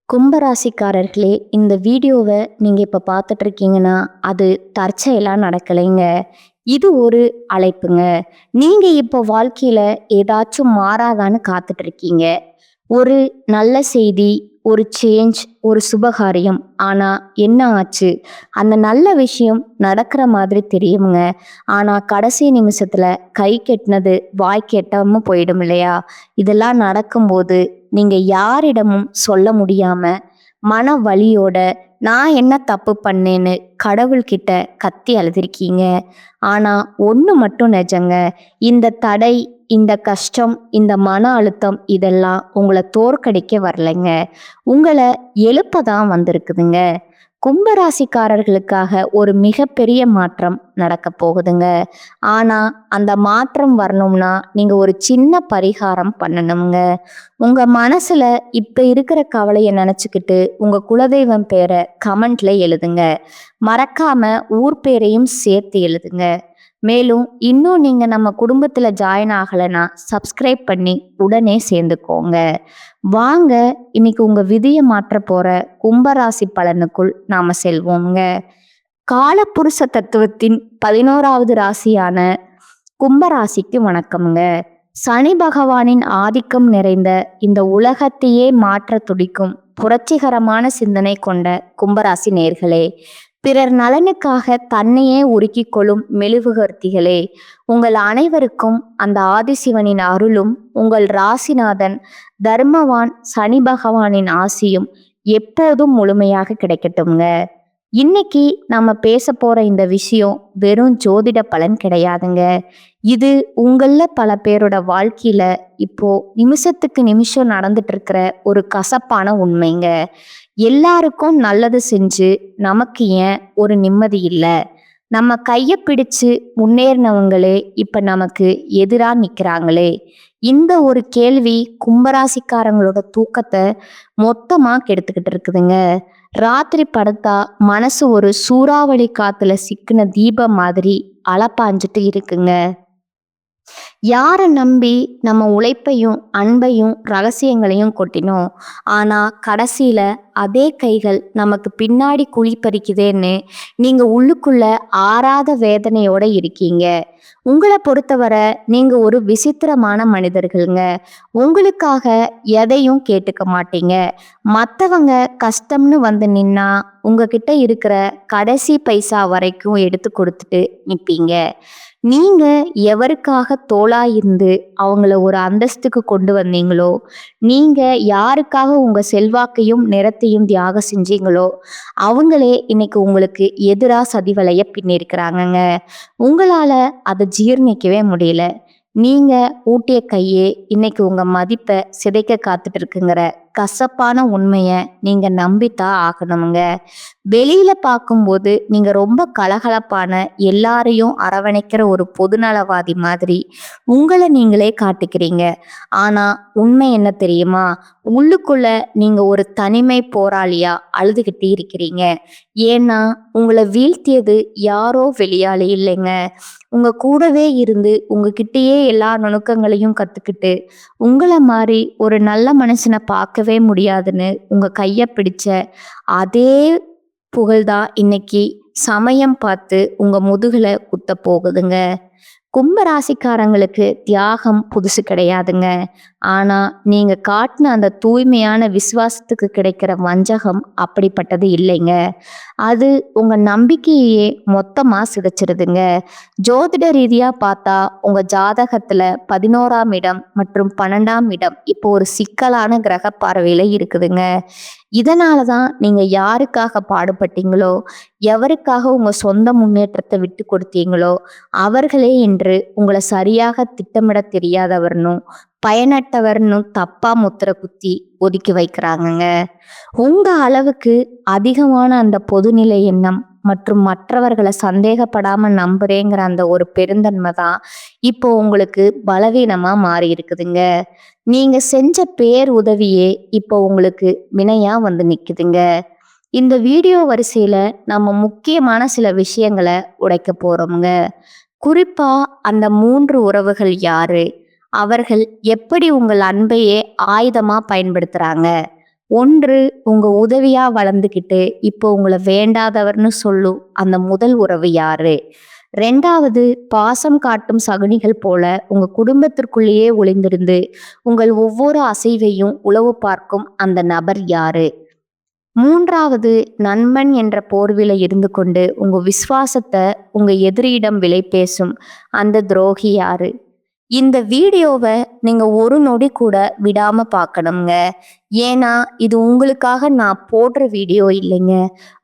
கும்பராசிக்காரர்களே, இந்த வீடியோவை நீங்கள் இப்போ பார்த்துட்டு இருக்கீங்கன்னா அது தற்செயலாக நடக்கலைங்க. இது ஒரு அழைப்புங்க. நீங்கள் இப்போ வாழ்க்கையில் ஏதாச்சும் மாறாதான்னு காத்துட்டு இருக்கீங்க. ஒரு நல்ல செய்தி, ஒரு சேஞ்ச், ஒரு சுபகாரியம். ஆனால் என்ன ஆச்சு? அந்த நல்ல விஷயம் நடக்கிற மாதிரி தெரியுங்க. ஆனால் கடைசி நிமிஷத்தில் கை கெட்டினது வாய் கெட்டாம போயிடும் இல்லையா? இதெல்லாம் நடக்கும்போது நீங்கள் யாரிடமும் சொல்ல முடியாம மன வலியோட நான் என்ன தப்பு பண்ணேன்னு கடவுள்கிட்ட கத்தி அழுதுருக்கீங்க. ஆனால் ஒன்று மட்டும் நிஜங்க. இந்த தடை, இந்த கஷ்டம், இந்த மன அழுத்தம் இதெல்லாம் உங்களை தோற்கடிக்க வரலைங்க. உங்களை எழுப்ப தான் வந்திருக்குதுங்க. கும்பராசிக்காரர்களுக்காக ஒரு மிகப்பெரிய மாற்றம் நடக்க போகுதுங்க. ஆனால் அந்த மாற்றம் வரணும்னா நீங்கள் ஒரு சின்ன பரிகாரம் பண்ணணுங்க. உங்கள் மனசில் இப்போ இருக்கிற கவலையை நினச்சிக்கிட்டு உங்கள் குலதெய்வம் பேரை கமெண்ட்ல எழுதுங்க. மறக்காம ஊர் பேரையும் சேர்த்து எழுதுங்க. மேலும் இன்னும் நீங்கள் நம்ம குடும்பத்தில் ஜாயின் ஆகலைன்னா சப்ஸ்கிரைப் பண்ணி உடனே சேர்ந்துக்கோங்க. வாங்க இன்னைக்கு உங்கள் விதியை மாற்ற போகிற கும்பராசி பலனுக்குள் நாம் செல்வோங்க. காலப்புருஷ தத்துவத்தின் 11வது ராசியான கும்பராசிக்கு வணக்கம்ங்க. சனி பகவானின் ஆதிக்கம் நிறைந்த இந்த உலகத்தையே மாற்ற துடிக்கும் புரட்சிகரமான சிந்தனை கொண்ட கும்பராசி நேர்களே, பிறர் நலனுக்காக தன்னையே உருக்கிக் கொள்ளும் மெழுகுவர்த்திகளே, உங்கள் அனைவருக்கும் அந்த ஆதிசிவனின் அருளும் உங்கள் ராசிநாதன் தர்மவான் சனி பகவானின் ஆசியும் எப்போதும் முழுமையாக கிடைக்கட்டும்ங்க. இன்னைக்கு நம்ம பேச போற இந்த விஷயம் வெறும் ஜோதிட பலன் கிடையாதுங்க. இது உங்கள பல பேரோட வாழ்க்கையில இப்போ நிமிஷத்துக்கு நிமிஷம் நடந்துட்டு இருக்கிற ஒரு கசப்பான உண்மைங்க. எல்லாருக்கும் நல்லது செஞ்சு நமக்கு ஏன் ஒரு நிம்மதி இல்லை? நம்ம கையை பிடிச்சு முன்னேறினவங்களே இப்ப நமக்கு எதிரா நிக்கிறாங்களே. இந்த ஒரு கேள்வி கும்பராசிக்காரங்களோட தூக்கத்தை மொத்தமா கெடுத்துக்கிட்டு இருக்குதுங்க. ராத்திரி படுத்தா மனசு ஒரு சூறாவளி காத்துல சிக்கின தீபம் மாதிரி அலப்பாஞ்சிட்டு இருக்குங்க. யாரை நம்பி நம்ம உழைப்பையும் அன்பையும் ரகசியங்களையும் கொட்டினோம். ஆனா கடைசியில அதே கைகள் நமக்கு பின்னாடி குழி பறிக்குதேன்னு நீங்க உள்ளுக்குள்ள ஆறாத வேதனையோட இருக்கீங்க. உங்களை பொறுத்தவரை நீங்க ஒரு விசித்திரமான மனிதர்கள்ங்க. உங்களுக்காக எதையும் கேட்டுக்க மாட்டீங்க. மற்றவங்க கஷ்டம்னு வந்து நின்னா உங்ககிட்ட இருக்கிற கடைசி பைசா வரைக்கும் எடுத்து கொடுத்துட்டு நிற்பீங்க. நீங்க எவருக்காக தோளா இருந்து அவங்கள ஒரு அந்தஸ்துக்கு கொண்டு வந்தீங்களோ, நீங்க யாருக்காக உங்க செல்வாக்கையும் நிறத்தையும் தியாகம் செஞ்சீங்களோ, அவங்களே இன்னைக்கு உங்களுக்கு எதிரா சதிவலைய பின்னிருக்கிறாங்கங்க. உங்களால அதை ஜீர்ணிக்கவே முடியல. நீங்க ஊட்டிய கையே இன்னைக்கு உங்க மதிப்பை சிதைக்க காத்துட்டு இருக்குங்கிற கசப்பான உண்மையை நீங்க நம்பித்தான் ஆகணுங்க. வெளியில பார்க்கும்போது நீங்க ரொம்ப கலகலப்பான, எல்லாரையும் அரவணைக்கிற ஒரு பொதுநலவாதி மாதிரி உங்களை நீங்களே காட்டிக்கிறீங்க. ஆனா உண்மை என்ன தெரியுமா? உள்ளுக்குள்ள நீங்க ஒரு தனிமை போராளியா அழுதுகிட்டே இருக்கிறீங்க. ஏன்னா உங்களை வீழ்த்தியது யாரோ வெளியாளி இல்லைங்க. உங்க கூடவே இருந்து உங்ககிட்டயே எல்லா நுணுக்கங்களையும் கத்துக்கிட்டு உங்களை மாதிரி ஒரு நல்ல மனுஷனை பார்க்கவே முடியாதுன்னு உங்க கையை பிடிச்ச அதே புகழ்தான் இன்னைக்கு சமயம் பார்த்து உங்க முதுகுல குத்த போகுதுங்க. கும்பராசிக்காரங்களுக்கு தியாகம் புதுசு கிடையாதுங்க. ஆனா நீங்க காட்டின அந்த தூய்மையான விசுவாசத்துக்கு கிடைக்கிற வஞ்சகம் அப்படிப்பட்டது இல்லைங்க. அது உங்க நம்பிக்கையே மொத்தமா சிதைச்சிருதுங்க. ஜோதிட ரீதியா பார்த்தா உங்க ஜாதகத்துல 11ஆம் இடம் மற்றும் 12ஆம் இடம் இப்போ ஒரு சிக்கலான கிரக பார்வையில இருக்குதுங்க. இதனாலதான் நீங்க யாருக்காக பாடுபட்டீங்களோ, எவருக்காக உங்க சொந்த முன்னேற்றத்தை விட்டு கொடுத்தீங்களோ, அவர்களே இன்று உங்களை சரியாக திட்டமிட தெரியாதவர்னும் பயனற்றவர்னு தப்பா முத்திர குத்தி ஒதுக்கி வைக்கிறாங்கங்க. உங்க அளவுக்கு அதிகமான அந்த பொதுநிலை எண்ணம் மற்றும் மற்றவர்களை சந்தேகப்படாம நம்புறேங்கிற அந்த ஒரு பெருந்தன்மை தான் இப்போ உங்களுக்கு பலவீனமா மாறி இருக்குதுங்க. நீங்க செஞ்ச பேர் உதவியே இப்போ உங்களுக்கு வினையா வந்து நிக்குதுங்க. இந்த வீடியோ வரிசையில நம்ம முக்கியமான சில விஷயங்களை உடைக்க போறோம்ங்க. குறிப்பா அந்த 3 உறவுகள் யாரு? அவர்கள் எப்படி உங்கள் அன்பையே ஆயுதமா பயன்படுத்துறாங்க? ஒன்று உங்க உதவியா வளர்ந்துக்கிட்டு இப்போ உங்களை வேண்டாதவர்னு சொல்லும் அந்த முதல் உறவு யாரு? 2வது பாசம் காட்டும் சகுனிகள் போல உங்க குடும்பத்திற்குள்ளேயே ஒளிந்திருந்து உங்கள் ஒவ்வொரு அசைவையும் உளவு பார்க்கும் அந்த நபர் யாரு? 3வது நண்பன் என்ற போர்வில இருந்து கொண்டு உங்க விசுவாசத்தை உங்க எதிரியிடம் விலை பேசும் அந்த துரோகி யாரு? இந்த வீடியோவை நீங்க ஒரு நொடி கூட விடாம பார்க்கணுங்க. ஏன்னா இது உங்களுக்காக நான் போடுற வீடியோ இல்லைங்க.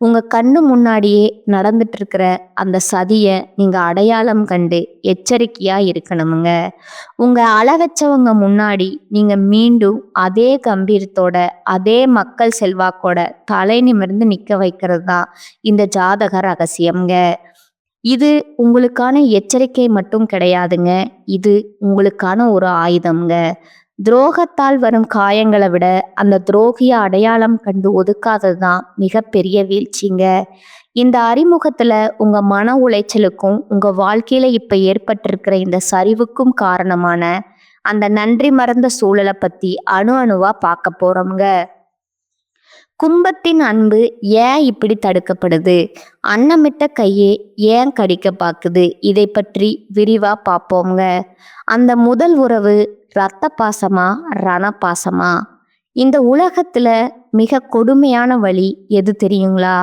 உங்க கண்ணு முன்னாடியே நடந்துட்டு இருக்கிற அந்த சதியை நீங்க அடையாளம் கண்டு எச்சரிக்கையா இருக்கணுமுங்க. உங்க அளவச்சவங்க முன்னாடி நீங்க மீண்டும் அதே கம்பீரத்தோட அதே மக்கள் செல்வாக்கோட தலை நிமிர்ந்து நிக்க வைக்கிறது தான் இந்த ஜாதக ரகசியம்ங்க. இது உங்களுக்கான எச்சரிக்கை மட்டும் கிடையாதுங்க. இது உங்களுக்கான ஒரு ஆயுதம்ங்க. துரோகத்தால் வரும் காயங்களை விட அந்த துரோகிய அடையாளம் கண்டு ஒதுக்காதது தான் மிகப்பெரிய வீழ்ச்சிங்க. இந்த அறிமுகத்துல உங்க மன உளைச்சலுக்கும் உங்க வாழ்க்கையில இப்ப ஏற்பட்டிருக்கிற இந்த சரிவுக்கும் காரணமான அந்த நன்றி மறந்த சூழலை பத்தி அணு அணுவா பார்க்க போறோம்ங்க. கும்பத்தின் அன்பு ஏன் இப்படி தடுக்கப்படுது? அன்னமிட்ட கையே ஏன் கடிக்க பாக்குது? இதை பற்றி விரிவா பார்ப்போங்க. அந்த முதல் உறவு இரத்த பாசமா ரண பாசமா? இந்த உலகத்துல மிக கொடுமையான வழி எது தெரியுங்களா?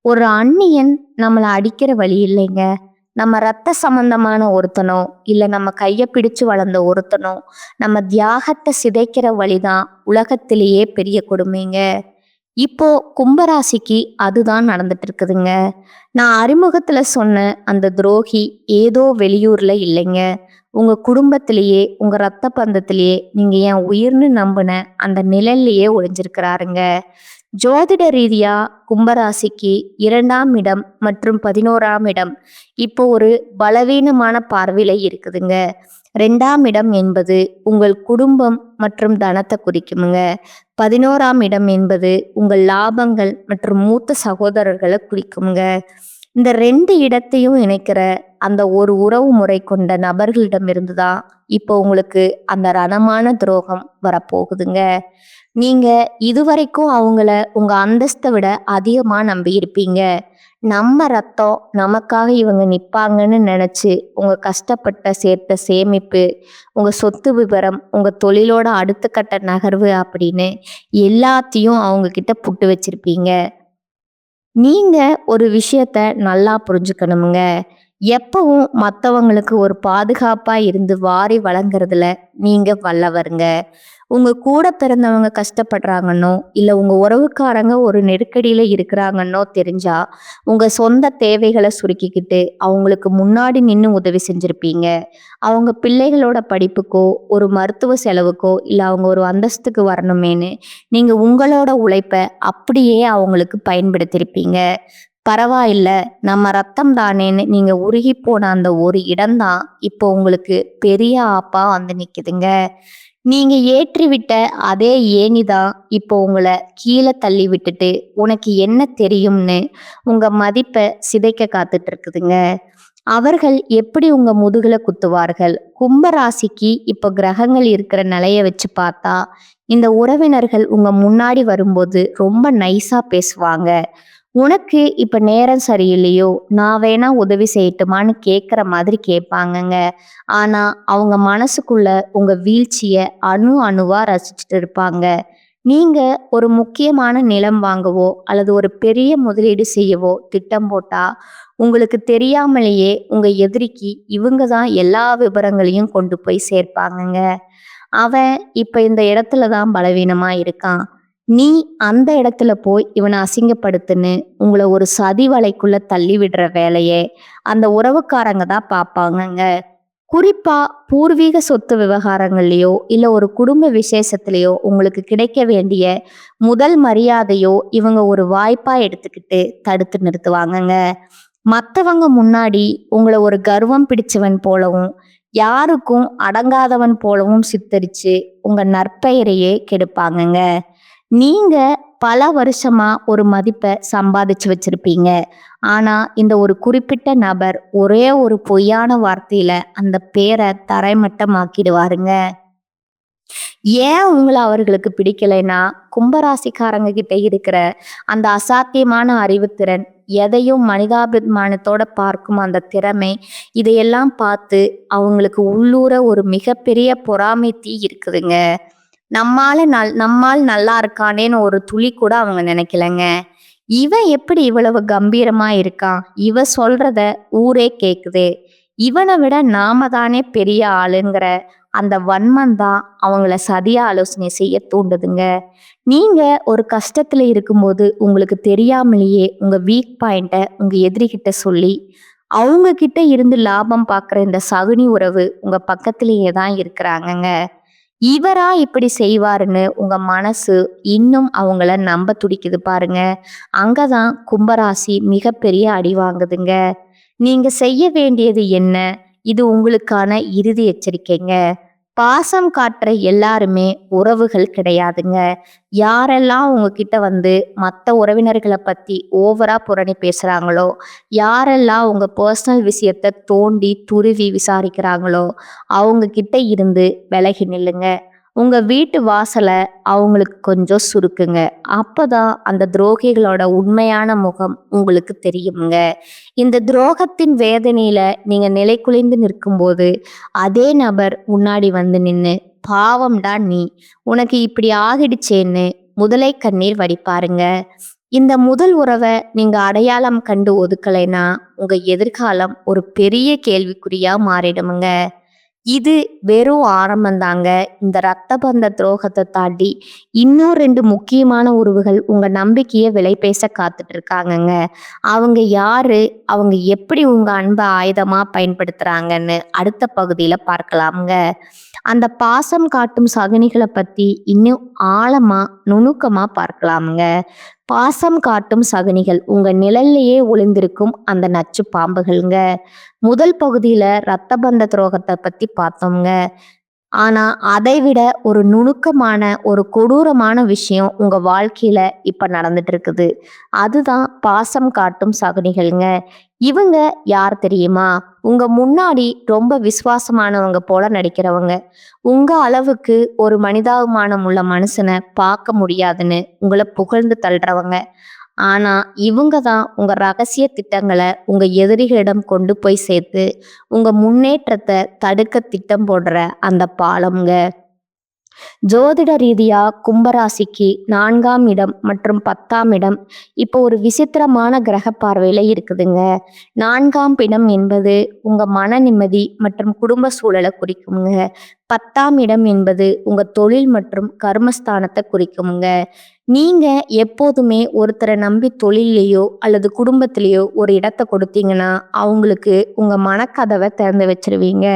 ஒரு அந்நியன் நம்மளை அடிக்கிற வழி இல்லைங்க. நம்ம ரத்த சம்பந்தமான ஒருத்தனோ இல்ல நம்ம கையை பிடிச்சு வளர்ந்த ஒருத்தனோ நம்ம தியாகத்தை சிதைக்கிற வழிதான் உலகத்திலேயே பெரிய கொடுமைங்க. இப்போ கும்பராசிக்கு அதுதான் நடந்துட்டு இருக்குதுங்க. நான் அறிமுகத்துல சொன்ன அந்த துரோகி ஏதோ வெளியூர்ல இல்லைங்க. உங்க குடும்பத்திலேயே உங்க ரத்த பந்தத்திலேயே நீங்க என் உயிர்னு நம்பின அந்த நிழல்லையே ஒளிஞ்சிருக்கிறாருங்க. ஜோதிட ரீதியா கும்பராசிக்கு 2ஆம் இடம் மற்றும் 11ஆம் இடம் இப்போ ஒரு பலவீனமான பார்வையில இருக்குதுங்க. 2ஆம் இடம் என்பது உங்கள் குடும்பம் மற்றும் தனத்தை குறிக்குமுங்க. 11ஆம் இடம் என்பது உங்கள் லாபங்கள் மற்றும் மூத்த சகோதரர்களை குறிக்குமுங்க. இந்த 2 இடத்தையும் இணைக்கிற அந்த ஒரு உறவு முறை கொண்ட நபர்களிடமிருந்து தான் இப்போ உங்களுக்கு அந்த ரணமான துரோகம் வரப்போகுதுங்க. நீங்க இதுவரைக்கும் அவங்கள உங்க அந்தஸ்தை விட அதிகமா நம்பி இருப்பீங்க. நம்ம ரத்தம் நமக்காக இவங்க நிப்பாங்கன்னு நினைச்சு உங்க கஷ்டப்பட்ட சேர்த்த சேமிப்பு, உங்க சொத்து விவரம், உங்க தொழிலோட அடுத்த கட்ட நகர்வு அப்படின்னு எல்லாத்தையும் அவங்க கிட்ட புட்டு வச்சிருப்பீங்க. நீங்க ஒரு விஷயத்த நல்லா புரிஞ்சுக்கணுமுங்க. எப்பவும் மற்றவங்களுக்கு ஒரு பாதுகாப்பா இருந்து வாரி வழங்குறதுல நீங்க வல்லவருங்க. உங்க கூட பிறந்தவங்க கஷ்டப்படுறாங்கன்னோ இல்ல உங்க உறவுக்காரங்க ஒரு நெருக்கடியில இருக்கிறாங்கன்னோ தெரிஞ்சா உங்க சொந்த தேவைகளை சுருக்கிக்கிட்டு அவங்களுக்கு முன்னாடி நின்று உதவி செஞ்சிருப்பீங்க. அவங்க பிள்ளைகளோட படிப்புக்கோ ஒரு மருத்துவ செலவுக்கோ இல்ல அவங்க ஒரு அந்தஸ்துக்கு வரணுமேனு நீங்க உங்களோட உழைப்பை அப்படியே அவங்களுக்கு பயன்படுத்தியிருப்பீங்க. பரவாயில்ல, நம்ம ரத்தம் தானேன்னு நீங்க உருகி போன அந்த ஒரு இடம்தான் இப்போ உங்களுக்கு பெரிய ஆப்பா வந்து நிக்குதுங்க. நீங்க ஏற்றிவிட்ட அதே ஏணிதான் இப்போ உங்களை கீழே தள்ளி விட்டுட்டு உனக்கு என்ன தெரியும்னு உங்க மதிப்பை சிதைக்க காத்துட்டு இருக்குதுங்க. அவர்கள் எப்படி உங்க முதுகுல குத்துவார்கள்? கும்ப ராசிக்கு இப்போ கிரகங்கள் இருக்கிற நிலைய வச்சு பார்த்தா இந்த உறவினர்கள் உங்க முன்னாடி வரும்போது ரொம்ப நைஸா பேசுவாங்க. உனக்கு இப்ப நேரம் சரியில்லையோ, நான் வேணா உதவி செய்யட்டுமான்னு கேட்குற மாதிரி கேட்பாங்கங்க. ஆனா அவங்க மனசுக்குள்ள உங்க வீழ்ச்சிய அணு அணுவா ரசிச்சுட்டு இருப்பாங்க. நீங்க ஒரு முக்கியமான நிலம் வாங்கவோ அல்லது ஒரு பெரிய முதலீடு செய்யவோ திட்டம் போட்டா உங்களுக்கு தெரியாமலேயே உங்க எதிரிக்கு இவங்க தான் எல்லா விவரங்களையும் கொண்டு போய் சேர்ப்பாங்கங்க. அவன் இப்ப இந்த இடத்துல தான் பலவீனமா இருக்கான், நீ அந்த இடத்துல போய் இவனை அசிங்கப்படுத்துன்னு உங்களை ஒரு சதி வலைக்குள்ள தள்ளி விடுற வேலையே அந்த உறவுக்காரங்க தான் பார்ப்பாங்கங்க. குறிப்பா பூர்வீக சொத்து விவகாரங்கள்லயோ இல்ல ஒரு குடும்ப விசேஷத்திலேயோ உங்களுக்கு கிடைக்க வேண்டிய முதல் மரியாதையோ இவங்க ஒரு வாய்ப்பா எடுத்துக்கிட்டு தடுத்து நிறுத்துவாங்கங்க. மற்றவங்க முன்னாடி உங்களை ஒரு கர்வம் பிடிச்சவன் போலவும் யாருக்கும் அடங்காதவன் போலவும் சித்தரிச்சு உங்க நற்பெயரையே கெடுப்பாங்கங்க. நீங்க பல வருஷமா ஒரு மதிப்பை சம்பாதிச்சு வச்சிருப்பீங்க. ஆனா இந்த ஒரு குறிப்பிட்ட நபர் ஒரே ஒரு பொய்யான வார்த்தையில அந்த பேரை தரைமட்டமாக்கிடுவாருங்க. ஏன் உங்கள அவர்களுக்கு பிடிக்கலைன்னா, கும்பராசிக்காரங்க கிட்ட இருக்கிற அந்த அசாத்தியமான அறிவுத்திறன், எதையும் மனிதாபிமானத்தோட பார்க்கும் அந்த திறமை, இதையெல்லாம் பார்த்து அவங்களுக்கு உள்ளூர ஒரு மிகப்பெரிய பொறாமை தீ இருக்குதுங்க. நம்மால் நல்லா இருக்கானேன்னு ஒரு துளி கூட அவங்க நினைக்கலங்க. இவன் எப்படி இவ்வளவு கம்பீரமா இருக்கான்? இவ சொல்றத ஊரே கேக்குதே. இவனை விட நாம தானே பெரிய ஆளுங்கிற அந்த வன்மம் தான் அவங்கள சதியா ஆலோசனை செய்ய தூண்டுதுங்க. நீங்க ஒரு கஷ்டத்துல இருக்கும்போது உங்களுக்கு தெரியாமலேயே உங்க வீக் பாயிண்ட்ட உங்க எதிரிகிட்ட சொல்லி, அவங்க கிட்ட இருந்து லாபம் பார்க்குற இந்த சகுனி உறவு உங்க பக்கத்திலேயே தான் இருக்கிறாங்கங்க. இவரா இப்படி செய்வாருன்னு உங்க மனசு இன்னும் அவங்கள நம்ப துடிக்குது பாருங்க. அங்கதான் கும்பராசி மிகப்பெரிய அடி வாங்குதுங்க. நீங்க செய்ய வேண்டியது என்ன? இது உங்களுக்கான இறுதி எச்சரிக்கைங்க. பாசம் காட்டுற எல்லாருமே உறவுகள் கிடையாதுங்க. யாரெல்லாம் உங்ககிட்ட வந்து மற்ற உறவினர்களை பத்தி ஓவரா புரணி பேசுறாங்களோ, யாரெல்லாம் உங்க பர்சனல் விஷயத்த தோண்டி துருவி விசாரிக்கிறாங்களோ, அவங்க கிட்ட இருந்து விலகி நில்லுங்க. உங்க வீட்டு வாசல அவங்களுக்கு கொஞ்சம் சுருக்குங்க. அப்பதான் அந்த துரோகிகளோட உண்மையான முகம் உங்களுக்கு தெரியுங்க. இந்த துரோகத்தின் வேதனையில நீங்க நிலைகுலைந்து நிற்கும்போது, அதே நபர் முன்னாடி வந்து நின்னு, பாவம்டா நீ, உனக்கு இப்படி ஆகிடுச்சேன்னு முதலை கண்ணீர் வடிப்பாருங்க. இந்த முதல் உறவை நீங்க அடையாளம் கண்டு ஒதுக்கலைன்னா, உங்க எதிர்காலம் ஒரு பெரிய கேள்விக்குறியா மாறிடுமுங்க. இது வெறும் ஆரம்பந்தாங்க. இந்த ரத்த பந்த துரோகத்தை தாண்டி இன்னும் 2 முக்கியமான உறவுகள் உங்க நம்பிக்கைய விலை பேச காத்துட்டு இருக்காங்கங்க. அவங்க யாரு? அவங்க எப்படி உங்க அன்பை ஆயுதமா பயன்படுத்துறாங்கன்னு அடுத்த பகுதியில பார்க்கலாம்ங்க. அந்த பாசம் காட்டும் சகுனிகளை பத்தி இன்னும் ஆழமா நுணுக்கமா பார்க்கலாம்ங்க. பாசம் காட்டும் சகுனிகள் உங்க நிழல்லையே ஒளிந்திருக்கும் அந்த நச்சு பாம்புகள்ங்க. முதல் பகுதியில ரத்த பந்த துரோகத்தை பத்தி பார்த்தோம்ங்க. ஆனா அதை விட ஒரு நுணுக்கமான ஒரு கொடூரமான விஷயம் உங்க வாழ்க்கையில இப்ப நடந்துட்டு இருக்குது. அதுதான் பாசம் காட்டும் சகுனிகள்ங்க. இவங்க யார் தெரியுமா? உங்க முன்னாடி ரொம்ப விசுவாசமானவங்க போல நடிக்கிறவங்க. உங்க அளவுக்கு ஒரு மனிதாபிமானம் உள்ள மனுஷனை பார்க்க முடியாதுன்னு உங்களை புகழ்ந்து தள்ளுறவங்க. ஆனா இவங்க தான் உங்க ரகசிய திட்டங்களை உங்க எதிரிகளிடம் கொண்டு போய் சேர்த்து உங்க முன்னேற்றத்தை தடுக்க திட்டம் போடுற அந்த பாலம்ங்க. ஜோதிட ரீதியா கும்பராசிக்கு 4ஆம் இடம் மற்றும் 10ஆம் இடம் இப்போ ஒரு விசித்திரமான கிரக பார்வையில இருக்குதுங்க. 4ஆம் இடம் என்பது உங்க மன நிம்மதி மற்றும் குடும்ப சூழலை குறிக்குங்க. 10ஆம் இடம் என்பது உங்க தொழில் மற்றும் கர்மஸ்தானத்தை குறிக்குங்க. நீங்க எப்போதுமே ஒருத்தரை நம்பி தொழிலையோ அல்லது குடும்பத்திலேயோ ஒரு இடத்தை கொடுத்தீங்கன்னா அவங்களுக்கு உங்க மனக்கதவை திறந்து வச்சிருவீங்க.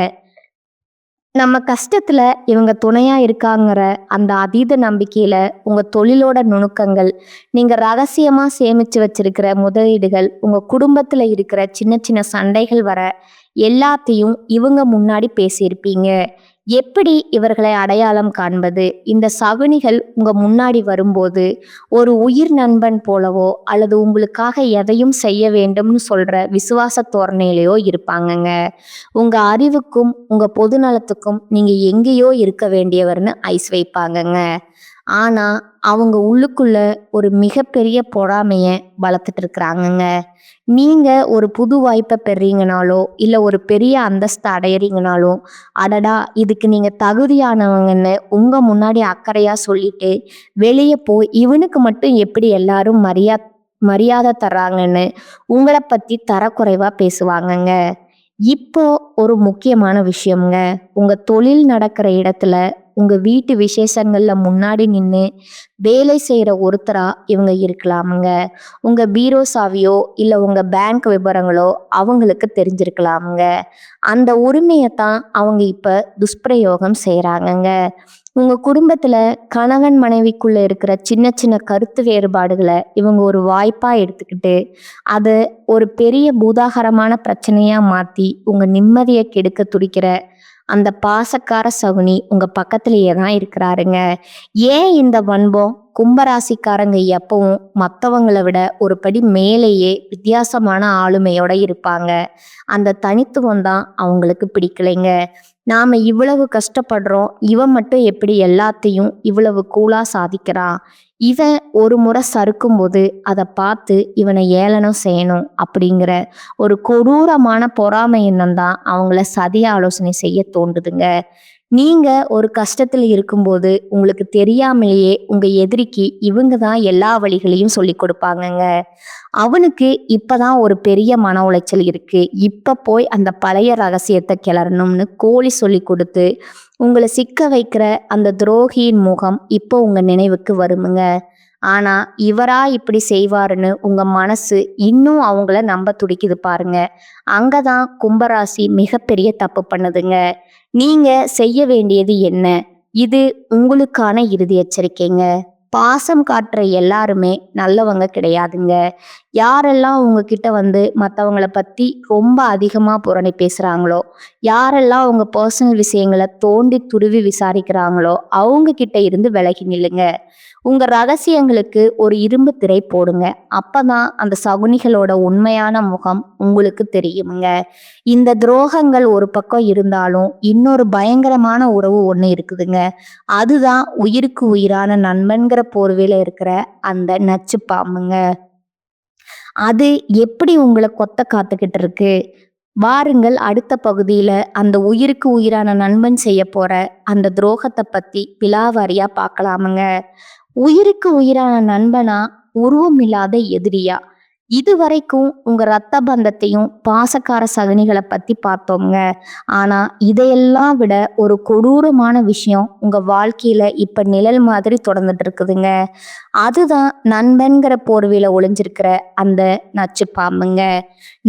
நம்ம கஷ்டத்துல இவங்க துணையா இருக்காங்கிற அந்த அதீத நம்பிக்கையில உங்க தொழிலோட நுணுக்கங்கள், நீங்க ரகசியமா சேமிச்சு வச்சிருக்கிற முதலீடுகள், உங்க குடும்பத்துல இருக்கிற சின்ன சின்ன சண்டைகள் வர எல்லாத்தையும் இவங்க முன்னாடி பேசியிருப்பீங்க. எப்படி இவர்களை அடையாளம் காண்பது? இந்த சகுனிகள் உங்க முன்னாடி வரும்போது ஒரு உயிர் நண்பன் போலவோ அல்லது உங்களுக்காக எதையும் செய்ய வேண்டும்னு சொல்ற விசுவாச தோரணையிலையோ இருப்பாங்கங்க. உங்க அறிவுக்கும் உங்க பொது நலத்துக்கும் நீங்க எங்கேயோ இருக்க வேண்டியவர்னு ஐஸ் வைப்பாங்கங்க. ஆனா அவங்க உள்ளுக்குள்ள ஒரு மிகப்பெரிய பொறாமைய வளர்த்துட்டு இருக்கிறாங்கங்க. நீங்க ஒரு புது வாய்ப்பை பெறீங்கனாலோ இல்ல ஒரு பெரிய அந்தஸ்தை அடையறீங்கனாலோ, அடடா இதுக்கு நீங்க தகுதியானவங்கன்னு உங்க முன்னாடி அக்கறையா சொல்லிட்டு வெளியே போய் இவனுக்கு மட்டும் எப்படி எல்லாரும் மரியாதை தர்றாங்கன்னு உங்களை பத்தி தரக்குறைவா பேசுவாங்கங்க. இப்போ ஒரு முக்கியமான விஷயம்ங்க. உங்க தொழில் நடக்கிற இடத்துல உங்க வீட்டு விசேஷங்கள்ல முன்னாடி நின்று வேலை செய்யற ஒருத்தரா இவங்க இருக்கலாமுங்க. உங்க பீரோ சாவியோ இல்ல உங்க பேங்க் விவரங்களோ அவங்களுக்கு தெரிஞ்சிருக்கலாமுங்க. அந்த உரிமையைத்தான் அவங்க இப்ப துஷ்பிரயோகம் செய்யறாங்கங்க. உங்க குடும்பத்துல கணவன் மனைவிக்குள்ள இருக்கிற சின்ன சின்ன கருத்து வேறுபாடுகளை இவங்க ஒரு வாய்ப்பா எடுத்துக்கிட்டு அது ஒரு பெரிய பூதாகரமான பிரச்சனையா மாத்தி உங்க நிம்மதியை கெடுக்க துடிக்கிற அந்த பாசக்கார சகுனி உங்க பக்கத்திலேயே தான் இருக்கிறாருங்க. ஏன் இந்த வன்பம்? கும்பராசிக்காரங்க எப்பவும் மற்றவங்களை விட ஒரு படி மேலேயே வித்தியாசமான ஆளுமையோட இருப்பாங்க. அந்த தனித்துவம் தான் அவங்களுக்கு பிடிக்கலைங்க. நாம இவ்வளவு கஷ்டப்படுறோம், இவன் மட்டும் எப்படி எல்லாத்தையும் இவ்வளவு கூலா சாதிக்கிறான், இவன் ஒரு முறை சறுக்கும்போது அதை பார்த்து இவனை ஏளனம் செய்யணும் அப்படிங்கிற ஒரு கொடூரமான பொறாமை எண்ணம் தான் அவங்கள சதி ஆலோசனை செய்ய தோண்டுதுங்க. நீங்க ஒரு கஷ்டத்துல இருக்கும்போது உங்களுக்கு தெரியாமலேயே உங்க எதிரிக்கு இவங்க தான் எல்லா வழிகளையும் சொல்லி கொடுப்பாங்கங்க. அவனுக்கு இப்பதான் ஒரு பெரிய மன உளைச்சல் இருக்கு, இப்ப போய் அந்த பழைய ரகசியத்தை கிளறணும்னு கோழி சொல்லி கொடுத்து உங்களை சிக்க வைக்கிற அந்த துரோகியின் முகம் இப்போ உங்க நினைவுக்கு வருமுங்க. ஆனா இவரா இப்படி செய்வாருன்னு உங்க மனசு இன்னும் அவங்கள நம்ப துடிக்குது பாருங்க. அங்கதான் கும்பராசி மிகப்பெரிய தப்பு பண்ணுதுங்க. நீங்க செய்ய வேண்டியது என்ன? இது உங்களுக்கான இறுதி எச்சரிக்கைங்க. பாசம் காட்டுற எல்லாருமே நல்லவங்க கிடையாதுங்க. யாரெல்லாம் உங்ககிட்ட வந்து மற்றவங்கள பத்தி ரொம்ப அதிகமா புரணி பேசுறாங்களோ, யாரெல்லாம் உங்க பர்சனல் விஷயங்களை தோண்டி துருவி விசாரிக்கிறாங்களோ அவங்க கிட்ட இருந்து விலகி நில்லுங்க. உங்க ரகசியங்களுக்கு ஒரு இரும்பு திரை போடுங்க. அப்பதான் அந்த சகுனிகளோட உண்மையான முகம் உங்களுக்கு தெரியுங்க. இந்த துரோகங்கள் ஒரு பக்கம் இருந்தாலும் இன்னொரு பயங்கரமான உறவு ஒண்ணு இருக்குதுங்க. அதுதான் உயிருக்கு உயிரான நண்பன்கிற போர்வையில இருக்கிற அந்த நச்சு பாம்புங்க. அது எப்படி உங்களை கொத்த காத்துக்கிட்டு இருக்கு? வாருங்கள், அடுத்த பகுதியில அந்த உயிருக்கு உயிரான நண்பன் செய்ய போற அந்த துரோகத்தை பத்தி விலாவாரியா பார்க்கலாமுங்க. உயிருக்கு உயிரான நண்பனா, உருவம் இல்லாத எதிரியா? இதுவரைக்கும் உங்க ரத்த பந்தத்தையும் பாசக்கார சகனிகளை பத்தி பார்த்தோம்ங்க. ஆனா இதையெல்லாம் விட ஒரு கொடூரமான விஷயம் உங்க வாழ்க்கையில இப்ப நிழல் மாதிரி தொடர்ந்துட்டு இருக்குதுங்க. அதுதான் நண்பன்கிற போர்வையில ஒளிஞ்சிருக்கிற அந்த நச்சு பாம்புங்க.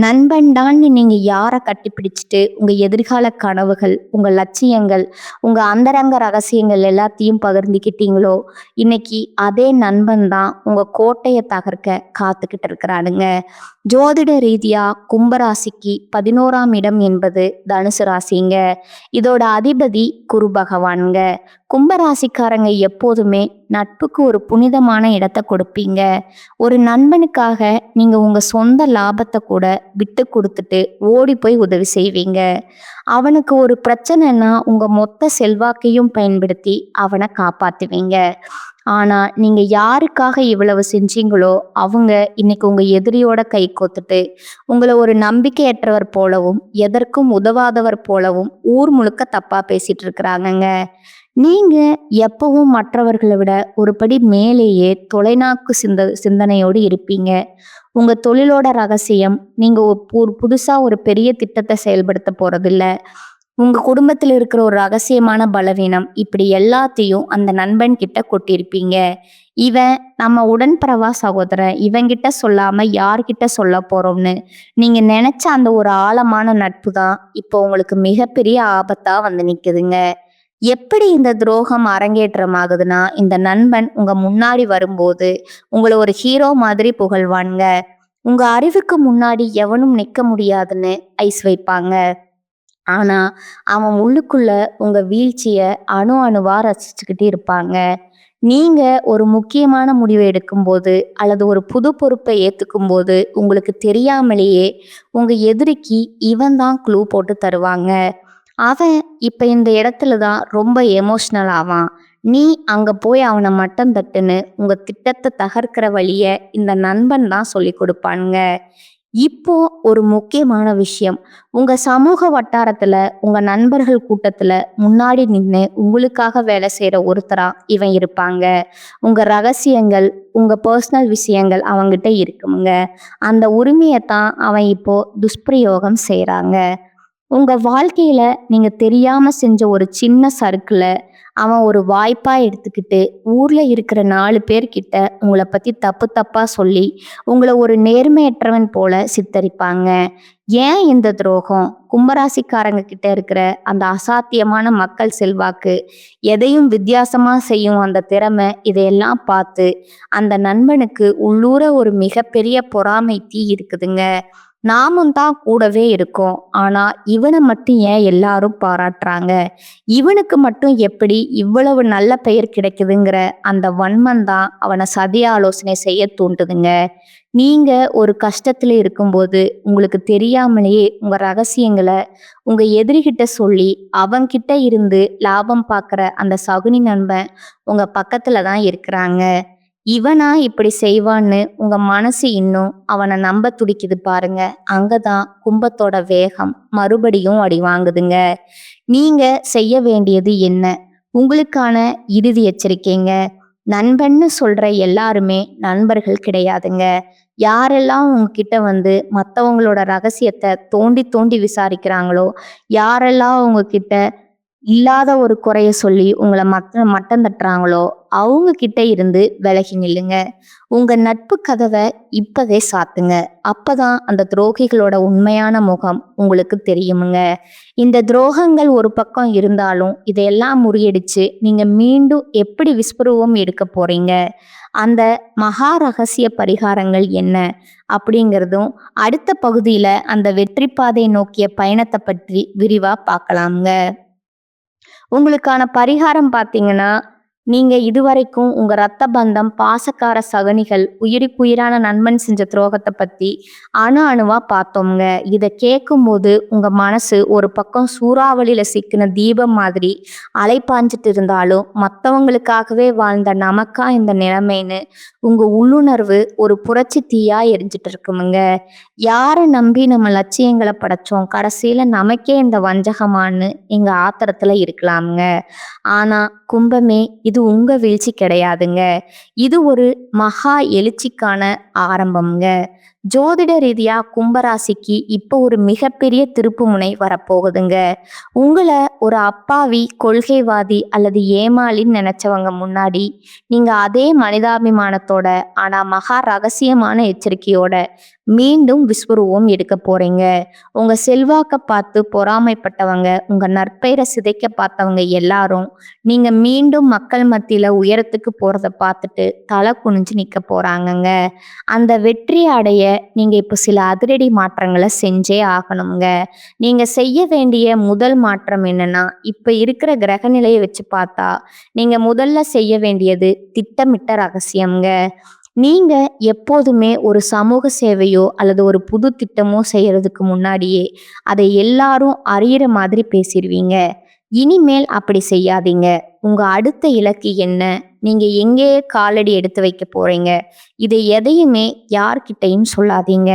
நண்பன்டான்னு நீங்க யாரை கட்டிப்பிடிச்சிட்டு உங்க எதிர்கால கனவுகள், உங்க லட்சியங்கள், உங்க அந்தரங்க ரகசியங்கள் எல்லாத்தையும் பகிர்ந்துக்கிட்டீங்களோ, இன்னைக்கு அதே நண்பன் தான் உங்க கோட்டையை தகர்க்க காத்துக்கிட்டு இருக்கிறானுங்க. ஜோதிட ரீதியா கும்பராசிக்கு 11ஆம் இடம் என்பது தனுசு ராசிங்க. இதோட அதிபதி குரு பகவான்ங்க. கும்பராசிக்காரங்க எப்போதுமே நட்புக்கு ஒரு புனிதமான இடத்தை கொடுப்பீங்க. ஒரு நண்பனுக்காக நீங்க உங்க சொந்த லாபத்தை கூட விட்டு கொடுத்துட்டு ஓடி போய் உதவி செய்வீங்க. அவனுக்கு ஒரு பிரச்சனைன்னா உங்க மொத்த செல்வாக்கையும் பயன்படுத்தி அவனை காப்பாத்துவீங்க. ஆனா நீங்க யாருக்காக இவ்வளவு செஞ்சீங்களோ அவங்க இன்னைக்கு உங்க எதிரியோட கை கோத்துட்டு உங்களை ஒரு நம்பிக்கையற்றவர் போலவும் எதற்கும் உதவாதவர் போலவும் ஊர் முழுக்க தப்பா பேசிட்டு இருக்கிறாங்கங்க. நீங்க எப்பவும் மற்றவர்களை விட ஒரு படி மேலேயே தொலைநோக்கு சிந்தனையோடு இருப்பீங்க. உங்க தொழிலோட ரகசியம், நீங்க புதுசா ஒரு பெரிய திட்டத்தை செயல்படுத்த போறதில்ல, உங்க குடும்பத்தில் இருக்கிற ஒரு ரகசியமான பலவீனம், இப்படி எல்லாத்தையும் அந்த நண்பன் கிட்ட கொட்டியிருப்பீங்க. இவன் நம்ம உடன்பிறவா சகோதரன், இவன்கிட்ட சொல்லாம யார்கிட்ட சொல்ல போறோம்னு நீங்க நினைச்ச அந்த ஒரு ஆழமான நட்பு தான் இப்போ உங்களுக்கு மிகப்பெரிய ஆபத்தா வந்து நிக்குதுங்க. எப்படி இந்த துரோகம் அரங்கேற்றம் ஆகுதுன்னா, இந்த நண்பன் உங்க முன்னாடி வரும்போது உங்களை ஒரு ஹீரோ மாதிரி புகழ்வானுங்க. உங்க அறிவுக்கு முன்னாடி எவனும் நிக்க முடியாதுன்னு ஐஸ் வைப்பாங்க. ஆனா அவன் உள்ளுக்குள்ள உங்க வீழ்ச்சிய அணு அணுவா ரசிச்சுக்கிட்டு இருப்பாங்க. நீங்க ஒரு முக்கியமான முடிவை எடுக்கும்போது அல்லது ஒரு புது பொறுப்பை ஏத்துக்கும் போது உங்களுக்கு தெரியாமலேயே உங்க எதிரிக்கு இவன் தான் க்ளூ போட்டு தருவாங்க. அவன் இப்ப இந்த இடத்துல தான் ரொம்ப எமோஷ்னல் ஆவான். நீ அங்க போய் அவனை மட்டம் தட்டுன்னு உங்க திட்டத்தை தகர்க்கிற வழிய இந்த நண்பன் தான் சொல்லி கொடுப்பானுங்க. இப்போ ஒரு முக்கியமான விஷயம், உங்க சமூக வட்டாரத்துல உங்க நண்பர்கள் கூட்டத்துல முன்னாடி நின்று உங்களுக்காக வேலை செய்யற ஒருத்தரா இவன் இருப்பாங்க. உங்க ரகசியங்கள், உங்க பர்சனல் விஷயங்கள் அவங்கிட்ட இருக்குங்க. அந்த உரிமையைத்தான் அவன் இப்போ துஷ்பிரயோகம் செய்யறாங்க. உங்க வாழ்க்கையில நீங்க தெரியாம செஞ்ச ஒரு சின்ன சறுக்குல அவன் ஒரு வாய்ப்பா எடுத்துக்கிட்டு ஊர்ல இருக்கிற 4 பேர்கிட்ட உங்களை பத்தி தப்பு தப்பா சொல்லி உங்களை ஒரு நேர்மையற்றவன் போல சித்தரிப்பாங்க. ஏன் இந்த துரோகம்? கும்பராசிக்காரங்க கிட்ட இருக்கிற அந்த அசாத்தியமான மக்கள் செல்வாக்கு, எதையும் வித்தியாசமா செய்யும் அந்த திறமை, இதையெல்லாம் பார்த்து அந்த நண்பனுக்கு உள்ளூர ஒரு மிகப்பெரிய பொறாமை தீ இருக்குதுங்க. நாமும் தான் கூடவே இருக்கோம். ஆனா இவனை மட்டும் ஏன் எல்லாரும் பாராட்டுறாங்க? இவனுக்கு மட்டும் எப்படி இவ்வளவு நல்ல பெயர் கிடைக்குதுங்கிற அந்த வன்மம் தான் அவனை சதி ஆலோசனை செய்ய தூண்டுதுங்க. நீங்க ஒரு கஷ்டத்துல இருக்கும்போது உங்களுக்கு தெரியாமலேயே உங்க ரகசியங்களை உங்க எதிரிகிட்ட சொல்லி அவன்கிட்ட இருந்து லாபம் பார்க்குற அந்த சகுனி நண்பன் உங்க பக்கத்துல தான் இருக்கிறாங்க. இவனா இப்படி செய்வான்னு உங்க மனசு இன்னும் அவனை நம்ப துடிக்குது பாருங்க. அங்கதான் கும்பத்தோட வேகம் மறுபடியும் அடி வாங்குதுங்க. நீங்க செய்ய வேண்டியது என்ன? உங்களுக்கான இறுதி எச்சரிக்கைங்க. நண்பன்னு சொல்ற எல்லாருமே நண்பர்கள் கிடையாதுங்க. யாரெல்லாம் உங்ககிட்ட வந்து மற்றவங்களோட ரகசியத்தை தோண்டி தோண்டி விசாரிக்கிறாங்களோ, யாரெல்லாம் உங்ககிட்ட இல்லாத ஒரு குறைய சொல்லி உங்களை மட்டம் தட்டுறாங்களோ, அவங்க கிட்ட இருந்து விலகி நில்லுங்க. உங்க நட்பு கதவை இப்பவே சாத்துங்க. அப்பதான் அந்த துரோகிகளோட உண்மையான முகம் உங்களுக்கு தெரியுமுங்க. இந்த துரோகங்கள் ஒரு பக்கம் இருந்தாலும் இதையெல்லாம் முறியடிச்சு நீங்க மீண்டும் எப்படி விஸ்வரூபம் எடுக்க போறீங்க? அந்த மகா ரகசிய பரிகாரங்கள் என்ன அப்படிங்கிறதும் அடுத்த பகுதியில அந்த வெற்றி பாதை நோக்கிய பயணத்தை பற்றி விரிவா பார்க்கலாம்ங்க. உங்களுக்கான பரிகாரம் பார்த்தீங்கன்னா, நீங்க இதுவரைக்கும் உங்க ரத்த பந்தம், பாசக்கார சகனிகள், உயிருக்குயிரான நண்பன் செஞ்ச துரோகத்தை பத்தி அணு அணுவா பார்த்தோம்ங்க. இதை கேட்கும்போது உங்க மனசு ஒரு பக்கம் சூறாவளியில சிக்கின தீபம் மாதிரி அலைப்பாஞ்சிட்டு இருந்தாலும், மற்றவங்களுக்காகவே வாழ்ந்த நமக்கா இந்த நிலைமைன்னு உங்க உள்ளுணர்வு ஒரு புரட்சி தீயா எரிஞ்சிட்டு இருக்குமுங்க. யாரை நம்பி நம்ம லட்சியங்களை படைச்சோம், கடைசியில நமக்கே இந்த வஞ்சகமான்னு எங்க ஆத்திரத்துல இருக்கலாமுங்க. ஆனா கும்பமே, இது உங்க வீழ்ச்சி கிடையாதுங்க. இது ஒரு மகா எழுச்சிக்கான ஆரம்பம்ங்க. ஜோதிட ரீதியா கும்பராசிக்கு இப்போ ஒரு மிகப்பெரிய திருப்புமுனை வரப்போகுதுங்க. உங்களை ஒரு அப்பாவி, கொள்கைவாதி அல்லது ஏமாளின்னு நினைச்சவங்க முன்னாடி நீங்க அதே மனிதாபிமானத்தோட ஆனா மகா ரகசியமான எச்சரிக்கையோட மீண்டும் விஸ்வரூபம் எடுக்க போறீங்க. உங்க செல்வாக்க பார்த்து பொறாமைப்பட்டவங்க, உங்க நற்பெயரை சிதைக்க பார்த்தவங்க எல்லாரும் நீங்க மீண்டும் மக்கள் மத்தியில உயரத்துக்கு போறத பார்த்துட்டு தலை குனிஞ்சு நிக்க போறாங்கங்க. அந்த வெற்றி அடைய நீங்க இப்போ சில அதிரடி மாற்றங்களை செஞ்சே ஆகணுங்க. நீங்க செய்ய வேண்டிய முதல் மாற்றம் என்னன்னா, இப்ப இருக்கிற கிரக நிலையை வச்சு பார்த்தா நீங்க முதல்ல செய்ய வேண்டியது திட்டமிட்ட ரகசியம்ங்க. நீங்க எப்போதுமே ஒரு சமூக சேவையோ அல்லது ஒரு புது திட்டமோ செய்யறதுக்கு முன்னாடியே அதை எல்லாரும் அறியிற மாதிரி பேசிடுவீங்க. இனிமேல் அப்படி செய்யாதீங்க. உங்க அடுத்த இலக்கு என்ன? நீங்க எங்கே காலடி எடுத்து வைக்க போறீங்க? இதை எதையுமே யார்கிட்டையும் சொல்லாதீங்க.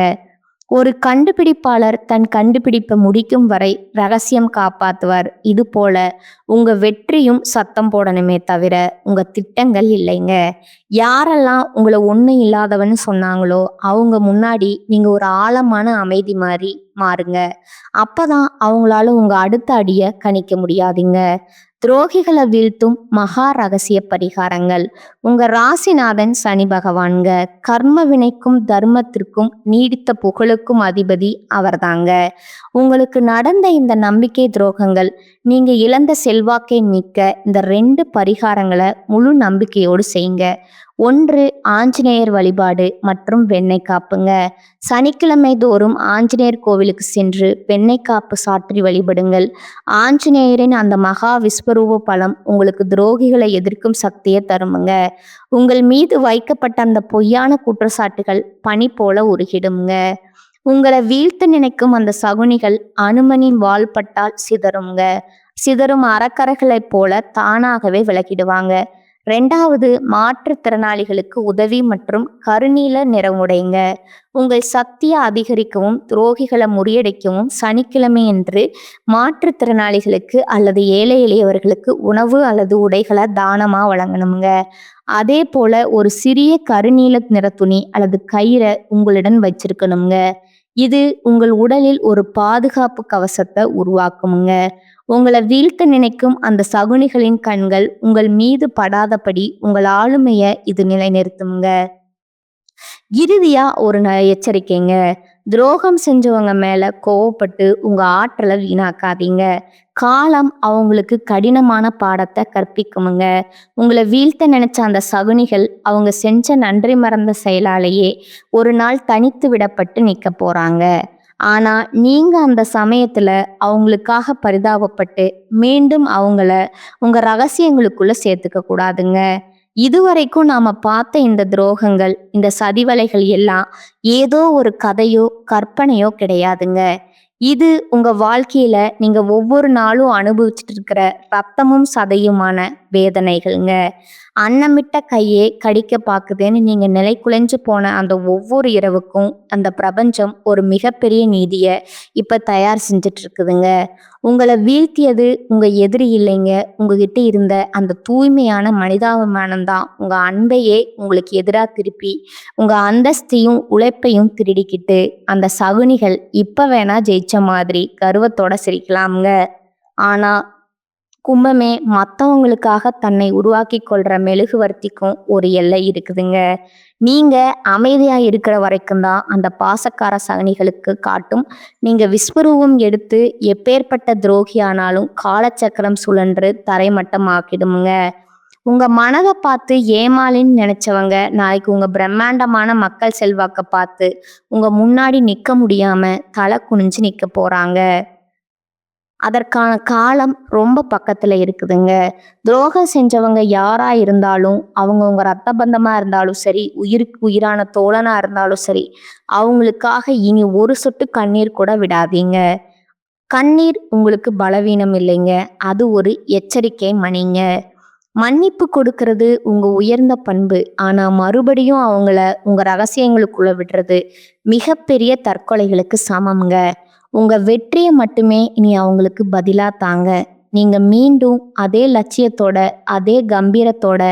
ஒரு கண்டுபிடிப்பாளர் தன் கண்டுபிடிப்பை முடிக்கும் வரை ரகசியம் காப்பாத்துவார். இது போல உங்க வெற்றியும் சத்தம் போடணுமே தவிர உங்க திட்டங்கள் இல்லைங்க. யாரெல்லாம் உங்களை ஒன்றும் இல்லாதவன்னு சொன்னாங்களோ அவங்க முன்னாடி நீங்க ஒரு ஆழமான அமைதி மாதிரி மாறுங்க. அப்பதான் அவங்களால உங்க அடுத்த அடியை கணிக்க முடியாதுங்க. துரோகிகளை வீழ்த்தும் மகா ரகசிய பரிகாரங்கள். உங்க ராசிநாதன் சனி பகவான்க. கர்ம வினைக்கும் தர்மத்திற்கும் நீடித்த புகழுக்கும் அதிபதி அவர்தாங்க. உங்களுக்கு நடந்த இந்த நம்பிக்கை துரோகங்கள், நீங்க இழந்த செல்வாக்கை மீட்க இந்த 2 பரிகாரங்களை முழு நம்பிக்கையோடு செய்யுங்க. 1, ஆஞ்சநேயர் வழிபாடு மற்றும் வெண்ணெய் காப்புங்க. சனிக்கிழமை தோறும் ஆஞ்சநேயர் கோவிலுக்கு சென்று வெண்ணெய் காப்பு சாற்றி வழிபடுங்கள். ஆஞ்சநேயரின் அந்த மகா விஸ்வரூப பலம் உங்களுக்கு துரோகிகளை எதிர்க்கும் சக்தியை தருமுங்க. உங்கள் மீது வைக்கப்பட்ட அந்த பொய்யான குற்றச்சாட்டுகள் பனி போல உருகிடுங்க. உங்களை வீழ்த்த நினைக்கும் அந்த சகுனிகள் அனுமனின் வாள்பட்டால் சிதறுங்க. சிதறும் அறக்கரைகளைப் போல தானாகவே விலகிடுவாங்க. 2வது, மாற்றுத்திறனாளிகளுக்கு உதவி மற்றும் கருநீல நிறமுடைங்க. உங்கள் சக்தியை அதிகரிக்கவும் துரோகிகளை முறியடிக்கவும் சனிக்கிழமையன்று மாற்றுத்திறனாளிகளுக்கு அல்லது ஏழை எளியவர்களுக்கு உணவு அல்லது உடைகளை தானமா வழங்கணுங்க. அதே போல ஒரு சிறிய கருநீல நிற துணி அல்லது கயிறை உங்களுடன் வச்சிருக்கணுங்க. இது உங்கள் உடலில் ஒரு பாதுகாப்பு கவசத்தை உருவாக்குமுங்க. உங்களை வீழ்த்த நினைக்கும் அந்த சகுனிகளின் கண்கள் உங்கள் மீது படாதபடி உங்கள் ஆளுமையை இது நிலைநிறுத்துங்க. இறுதியா ஒரு எச்சரிக்கைங்க. துரோகம் செஞ்சவங்க மேல கோவப்பட்டு உங்க ஆற்றலை வீணாக்காதீங்க. காலம் அவங்களுக்கு கடினமான பாடத்தை கற்பிக்குமுங்க. உங்களை வீழ்த்த நினைச்ச அந்த சகுனிகள் அவங்க செஞ்ச நன்றி மறந்த செயலாலேயே ஒரு நாள் தனித்து விடப்பட்டு நிற்க போறாங்க. ஆனா நீங்க அந்த சமயத்துல அவங்களுக்காக பரிதாபப்பட்டு மீண்டும் அவங்கள உங்க ரகசியங்களுக்குள்ள சேர்த்துக்க கூடாதுங்க. இதுவரைக்கும் நாம பார்த்த இந்த துரோகங்கள், இந்த சதிவலைகள் எல்லாம் ஏதோ ஒரு கதையோ கற்பனையோ கிடையாதுங்க. இது உங்க வாழ்க்கையில நீங்க ஒவ்வொரு நாளும் அனுபவிச்சுட்டு இருக்கிற ரத்தமும் சதையுமான வேதனைகள்ங்க. அன்னமிட்ட கையே கடிக்க பாக்குதேன்னு நீங்க நிலைகுலைஞ்சு போன அந்த ஒவ்வொரு இரவுக்கும் அந்த பிரபஞ்சம் ஒரு மிகப்பெரிய நீதிய இப்ப தயார் செஞ்சுட்டு இருக்குதுங்க. உங்களை வீழ்த்தியது உங்க எதிரி இல்லைங்க. உங்ககிட்ட இருந்த அந்த தூய்மையான மனிதாபிமானம் தான் உங்க அன்பையே உங்களுக்கு எதிராக திருப்பி உங்க அந்தஸ்தையும் உழைப்பையும் திருடிக்கிட்டு அந்த சகுனிகள் இப்ப வேணா ஜெயிச்ச மாதிரி கர்வத்தோட சிரிக்கலாமுங்க. ஆனா கும்பமே மத்தவங்களுக்காக தன்னை உருவாக்கி கொள்ற மெழுகுவர்த்திக்கும் ஒரு எல்லை இருக்குதுங்க. நீங்க அமைதியா இருக்கிற வரைக்கும் தான் அந்த பாசக்கார சகனிகளுக்கு காட்டும். நீங்க விஸ்வரூபம் எடுத்து எப்பேற்பட்ட துரோகியானாலும் காலச்சக்கரம் சுழன்று தரைமட்டமாக்கிடுமுங்க. உங்க மனதை பார்த்து ஏமாளின்னு நினைச்சவங்க நாளைக்கு உங்க பிரம்மாண்டமான மக்கள் செல்வாக்க பார்த்து உங்க முன்னாடி நிக்க முடியாம தலை குனிஞ்சு நிக்க போறாங்க. அதற்கான காலம் ரொம்ப பக்கத்துல இருக்குதுங்க. துரோகம் செஞ்சவங்க யாரா இருந்தாலும், அவங்க உங்க ரத்த பந்தமா இருந்தாலும் சரி, உயிருக்கு உயிரான தோழனா இருந்தாலும் சரி, அவங்களுக்காக இனி ஒரு சொட்டு கண்ணீர் கூட விடாதீங்க. கண்ணீர் உங்களுக்கு பலவீனம் இல்லைங்க. அது ஒரு எச்சரிக்கை மணிங்க. மன்னிப்பு கொடுக்கறது உங்க உயர்ந்த பண்பு. ஆனா மறுபடியும் அவங்கள உங்க ரகசியங்களுக்குள்ள விடுறது மிகப்பெரிய தற்கொலைகளுக்கு சமம்ங்க. உங்க வெற்றியை மட்டுமே இனி அவங்களுக்கு பதிலா தாங்க. நீங்க மீண்டும் அதே லட்சியத்தோட அதே கம்பீரத்தோட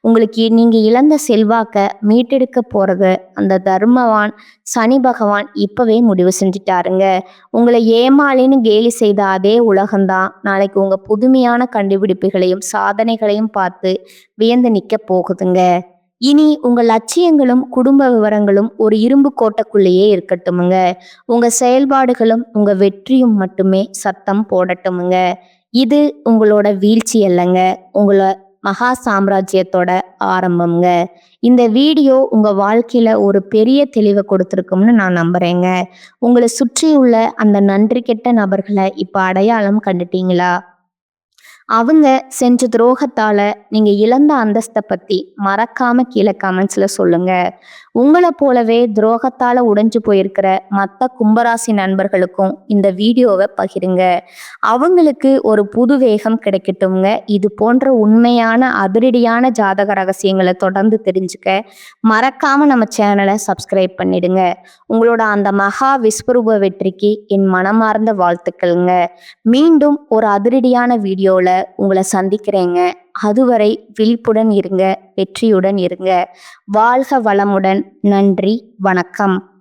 உங்களுக்கு நீங்க இழந்த செல்வாக்க மீட்டெடுக்க போறத அந்த தர்மவான் சனி பகவான் இப்பவே முடிவு செஞ்சுட்டாருங்க. உங்களை ஏமாளின்னு கேலி செய்த அதே உலகம்தான் நாளைக்கு உங்க புதுமையான கண்டுபிடிப்புகளையும் சாதனைகளையும் பார்த்து வியந்து நிக்க போகுதுங்க. இனி உங்க லட்சியங்களும் குடும்ப விவரங்களும் ஒரு இரும்பு கோட்டைக்குள்ளேயே இருக்கட்டுமுங்க. உங்க செயல்பாடுகளும் உங்க வெற்றியும் மட்டுமே சத்தம் போடட்டுமுங்க. இது உங்களோட வீழ்ச்சி அல்லங்க, உங்களோட மகா சாம்ராஜ்யத்தோட ஆரம்பம்ங்க. இந்த வீடியோ உங்க வாழ்க்கையில ஒரு பெரிய தெளிவை கொடுத்துருக்கும்னு நான் நம்புறேங்க. உங்களை சுற்றியுள்ள அந்த நன்றி கெட்ட நபர்களை இப்ப அடையாளம் கண்டுட்டீங்களா? அவங்க செஞ்ச துரோகத்தால நீங்க இழந்த அந்தஸ்தை பத்தி மறக்காம கீழே கமெண்ட்ஸ்ல சொல்லுங்க. உங்களை போலவே துரோகத்தால உடைஞ்சு போயிருக்கிற மற்ற கும்பராசி நண்பர்களுக்கும் இந்த வீடியோவை பகிருங்க. அவங்களுக்கு ஒரு புது வேகம் கிடைக்கட்டும்ங்க. இது போன்ற உண்மையான அதிரடியான ஜாதக ரகசியங்களை தொடர்ந்து தெரிஞ்சுக்க மறக்காம நம்ம சேனலை சப்ஸ்கிரைப் பண்ணிடுங்க. உங்களோட அந்த மகா விஸ்வரூப வெற்றிக்கு என் மனமார்ந்த வாழ்த்துக்கள்ங்க. மீண்டும் ஒரு அதிரடியான வீடியோல உங்களை சந்திக்கிறேங்க. அதுவரை விழிப்புடன் இருங்க, வெற்றியுடன் இருங்க. வாழ்க வளமுடன். நன்றி, வணக்கம்.